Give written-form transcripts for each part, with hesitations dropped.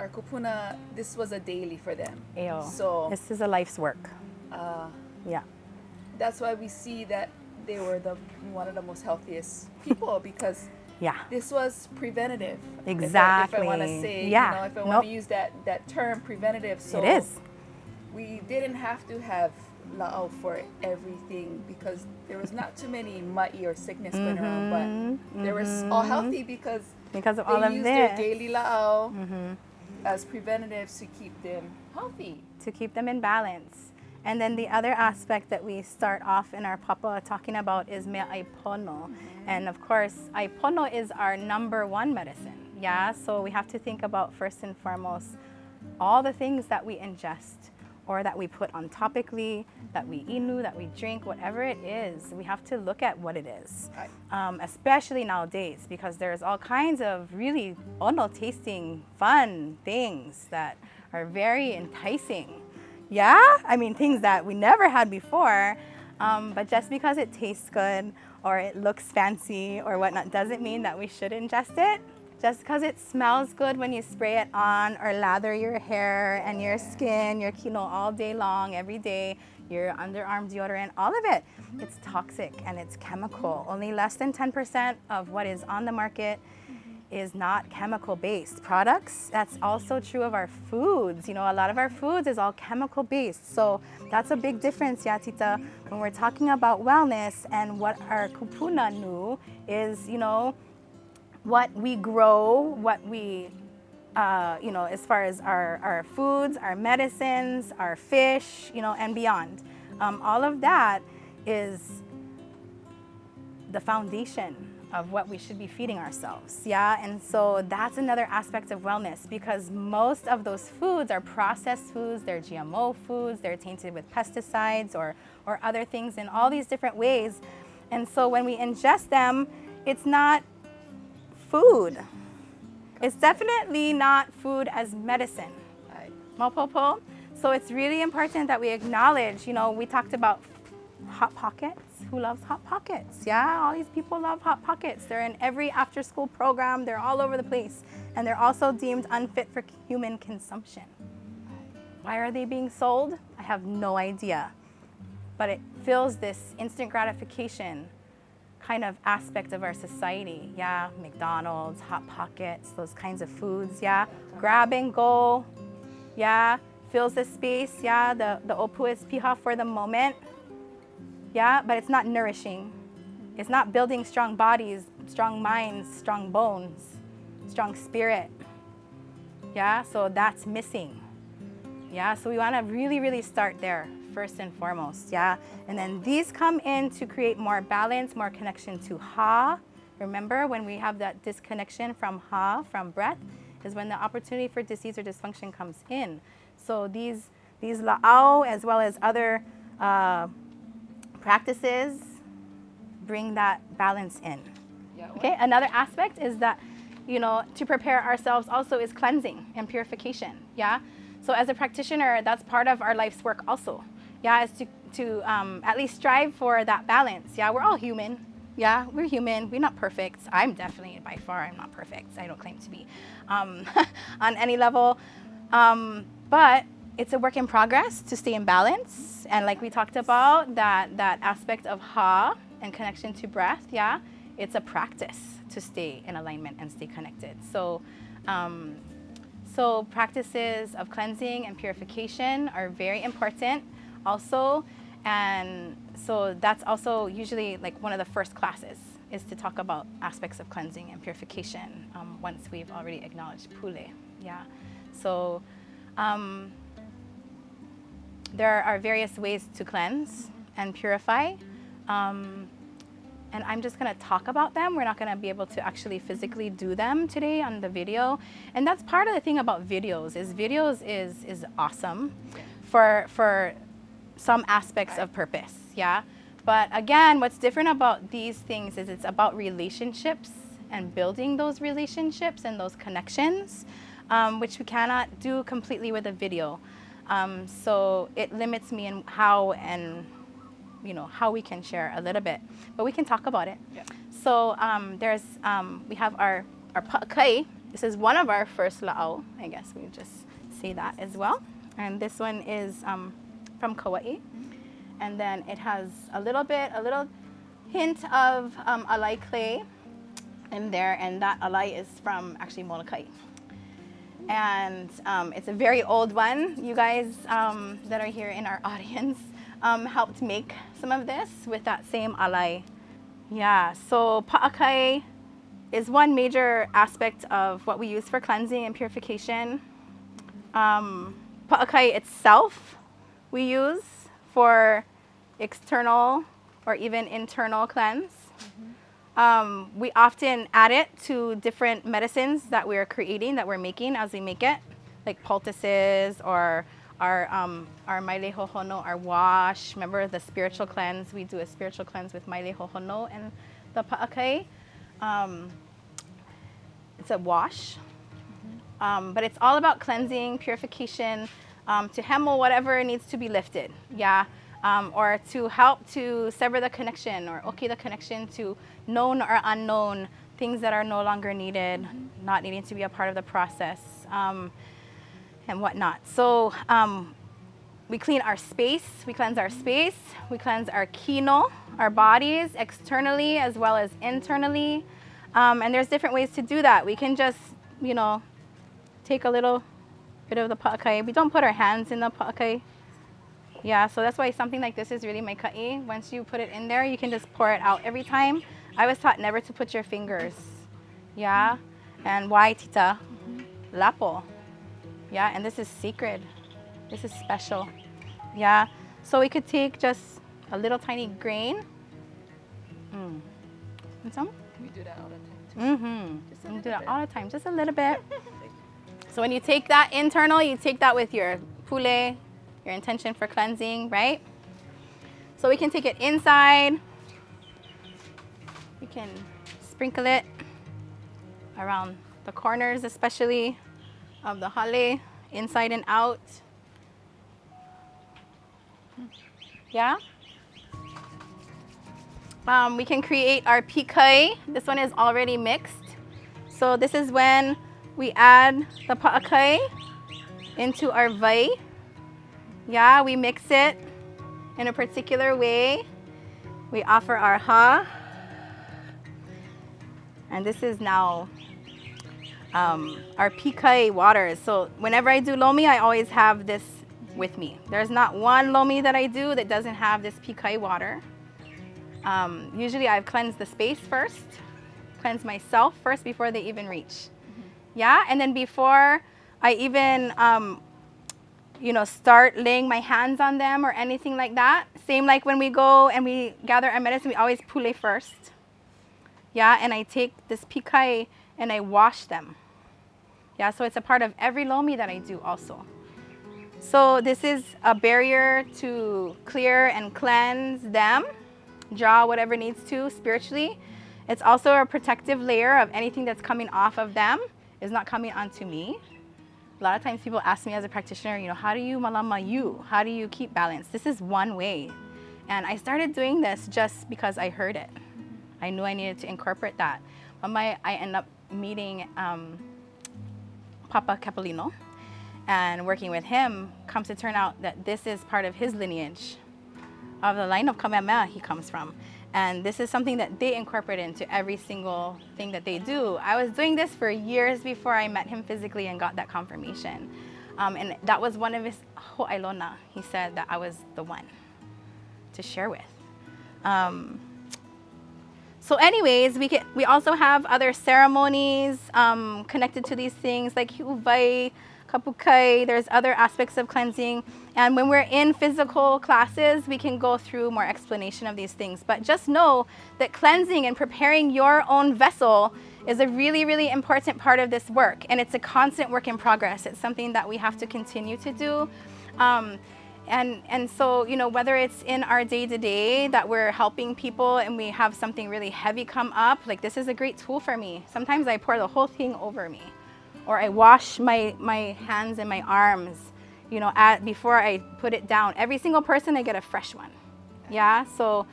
our kupuna, this was a daily for them. Ayo. So This is a life's work. Yeah. that's why we see that they were one of the most healthiest people because Yeah. this was preventative. Exactly. If I want to say, Yeah. you know, if I want Nope. to use that term preventative. So It is. we didn't have to have la'au for everything because there was not too many ma'i or sickness going around, but they were all healthy because of all they of used this. their daily la'au as preventatives to keep them healthy. To keep them in balance. And then the other aspect that we start off in our papa talking about is me aipono. And of course, aipono is our number one medicine. Yeah, so we have to think about first and foremost all the things that we ingest or that we put on topically, that we inu, that we drink, whatever it is, we have to look at what it is. Especially nowadays, because there's all kinds of really ono tasting fun things that are very enticing. Yeah, I mean things that we never had before, but just because it tastes good or it looks fancy or whatnot doesn't mean that we should ingest it. Just because it smells good when you spray it on or lather your hair and your skin, your kino all day long, every day, your underarm deodorant, all of it, it's toxic and it's chemical. Only less than 10% of what is on the market is not chemical-based products. That's also true of our foods. You know, a lot of our foods is all chemical-based. So that's a big difference, yeah, Tita, when we're talking about wellness and what our kupuna knew is, you know, what we grow, what we, you know, as far as our foods, our medicines, our fish, you know, and beyond. All of that is the foundation of what we should be feeding ourselves, yeah? And so that's another aspect of wellness because most of those foods are processed foods, they're GMO foods, they're tainted with pesticides or other things in all these different ways. And so when we ingest them, it's not food. It's definitely not food as medicine. Mopopo. So it's really important that we acknowledge, you know, we talked about Hot Pockets. Who loves Hot Pockets? Yeah, all these people love Hot Pockets. They're in every after-school program. They're all over the place. And they're also deemed unfit for human consumption. Why are they being sold? I have no idea. But it fills this instant gratification kind of aspect of our society. Yeah, McDonald's, Hot Pockets, those kinds of foods. Yeah, grab and go. Yeah, fills the space. Yeah, the opu is piha for the moment. Yeah, but it's not nourishing. It's not building strong bodies, strong minds, strong bones, strong spirit. Yeah, so that's missing. Yeah, so we want to really, really start there first and foremost. Yeah, and then these come in to create more balance, more connection to ha. Remember, when we have that disconnection from ha, from breath, is when the opportunity for disease or dysfunction comes in. So these la'au, as well as other practices, bring that balance in. Okay, another aspect is that, you know, to prepare ourselves also is cleansing and purification. Yeah, so as a practitioner, that's part of our life's work also. Yeah, is to at least strive for that balance. Yeah, we're all human. Yeah, we're human. We're not perfect. I'm definitely, by far, I'm not perfect. I don't claim to be on any level. But it's a work in progress to stay in balance. And like we talked about, that aspect of ha and connection to breath, yeah, it's a practice to stay in alignment and stay connected. So, so practices of cleansing and purification are very important also. And so that's also usually like one of the first classes is to talk about aspects of cleansing and purification once we've already acknowledged pule. Yeah. So there are various ways to cleanse and purify. And I'm just going to talk about them. We're not going to be able to actually physically do them today on the video. And that's part of the thing about videos is awesome for some aspects of purpose, yeah? But again, what's different about these things is it's about relationships and building those relationships and those connections, which we cannot do completely with a video. So it limits me in how and you know how we can share a little bit, but we can talk about it. Yeah. So we have our pa'akai, This is one of our first la'au. I guess we just say that as well. And this one is from Kauai. And then it has a little hint of alai clay in there, and that alai is from actually Molokai. And it's a very old one. You guys that are here in our audience helped make some of this with that same alai. Yeah, so pa'akai is one major aspect of what we use for cleansing and purification. Pa'akai itself we use for external or even internal cleanse. We often add it to different medicines that we're creating, that we're making as we make it, like poultices or our maile hohono, our wash. Remember the spiritual cleanse? We do a spiritual cleanse with maile hohono and the pa'akai. It's a wash, but it's all about cleansing, purification, to hemo whatever needs to be lifted, yeah, or to help to sever the connection or okay the connection to known or unknown things that are no longer needed, not needing to be a part of the process, and whatnot. So we clean our space, we cleanse our space, we cleanse our kino, our bodies, externally as well as internally. And there's different ways to do that. We can just, you know, take a little bit of the pa'akai. We don't put our hands in the pa'akai. Yeah, so that's why something like this is really mai ka'i. Once you put it in there, you can just pour it out every time. I was taught never to put your fingers. Yeah, and why, tita? Lapo. Yeah, and this is sacred. This is special. Yeah, so we could take just a little tiny grain. And some? We do that all the time. We do that all the time, just a little bit. So when you take that internal, you take that with your pule, your intention for cleansing, right? So we can take it inside. We can sprinkle it around the corners, especially of the hale, inside and out. Yeah? We can create our pikai. This one is already mixed. So this is when we add the pa'akai into our vai. Yeah, we mix it in a particular way. We offer our ha. And this is now our pikai waters. So whenever I do lomi, I always have this with me. There's not one lomi that I do that doesn't have this pikai water. Usually I've cleansed the space first, cleansed myself first before they even reach. Yeah, and then before I even, you know, start laying my hands on them or anything like that. Same like when we go and we gather our medicine, we always pule first. Yeah, and I take this pikai and I wash them. Yeah, so it's a part of every lomi that I do also. So this is a barrier to clear and cleanse them, draw whatever needs to spiritually. It's also a protective layer of anything that's coming off of them is not coming onto me. A lot of times people ask me as a practitioner, you know, how do you malama you? How do you keep balance? This is one way. And I started doing this just because I heard it. I knew I needed to incorporate that. I ended up meeting Papa Capolino, and working with him comes to turn out that this is part of his lineage of the line of Kamehameha he comes from. And this is something that they incorporate into every single thing that they do. I was doing this for years before I met him physically and got that confirmation. And that was one of his ho'ailona. He said that I was the one to share with. So anyways, we also have other ceremonies connected to these things like hi'uvai, kapukai. There's other aspects of cleansing. And when we're in physical classes, we can go through more explanation of these things. But just know that cleansing and preparing your own vessel is a really, really important part of this work. And it's a constant work in progress. It's something that we have to continue to do. And so, you know, whether it's in our day-to-day that we're helping people and we have something really heavy come up, like this is a great tool for me. Sometimes I pour the whole thing over me, or I wash my hands and my arms, you know, before I put it down. Every single person, I get a fresh one. Yeah, so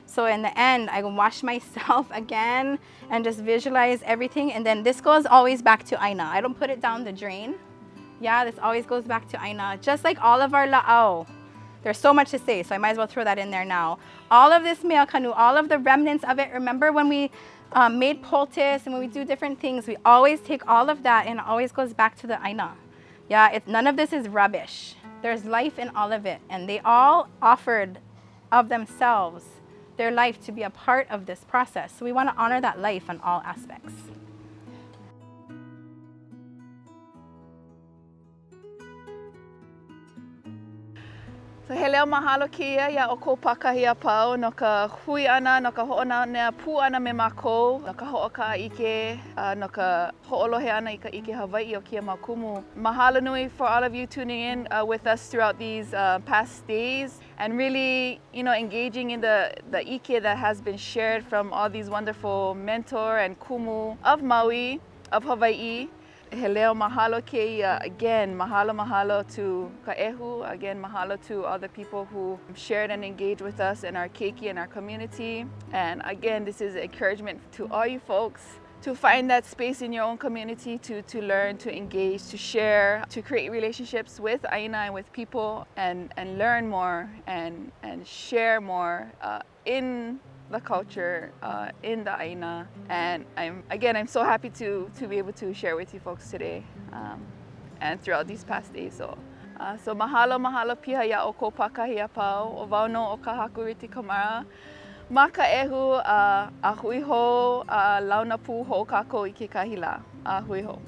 So in the end, I can wash myself again and just visualize everything. And then this goes always back to Aina. I don't put it down the drain. Yeah, this always goes back to Aina, just like all of our la'au. There's so much to say, so I might as well throw that in there now. All of this mea kanu, all of the remnants of it, remember when we made poultice and when we do different things, we always take all of that and it always goes back to the Aina. Yeah, none of this is rubbish. There's life in all of it, and they all offered of themselves their life to be a part of this process. So we want to honor that life in all aspects. So he leo mahalo kia ia o ko pakahia pau no ka hui ana, no ka hoʻonaonea pū ana me mākou, no ka hoʻoka ike, no ka hoʻolohe ana I ka ike Hawaii o kia makumu. Mahalo nui for all of you tuning in with us throughout these past days and really, you know, engaging in the ike that has been shared from all these wonderful mentor and kumu of Maui, of Hawaii. He leo mahalo keia, again, mahalo to Kaehu, again, mahalo to all the people who shared and engaged with us in our keiki and our community. And again, this is encouragement to all you folks to find that space in your own community to learn, to engage, to share, to create relationships with Aina and with people and learn more and share more in the culture, in the Aina. And I'm so happy to be able to share with you folks today and throughout these past days. So mahalo piha ia o ko pakahia pau o wau no o Kahaku riti kamara. Ma ka ehu a hui ho launa pu ho kako I ke kahila. A hui ho.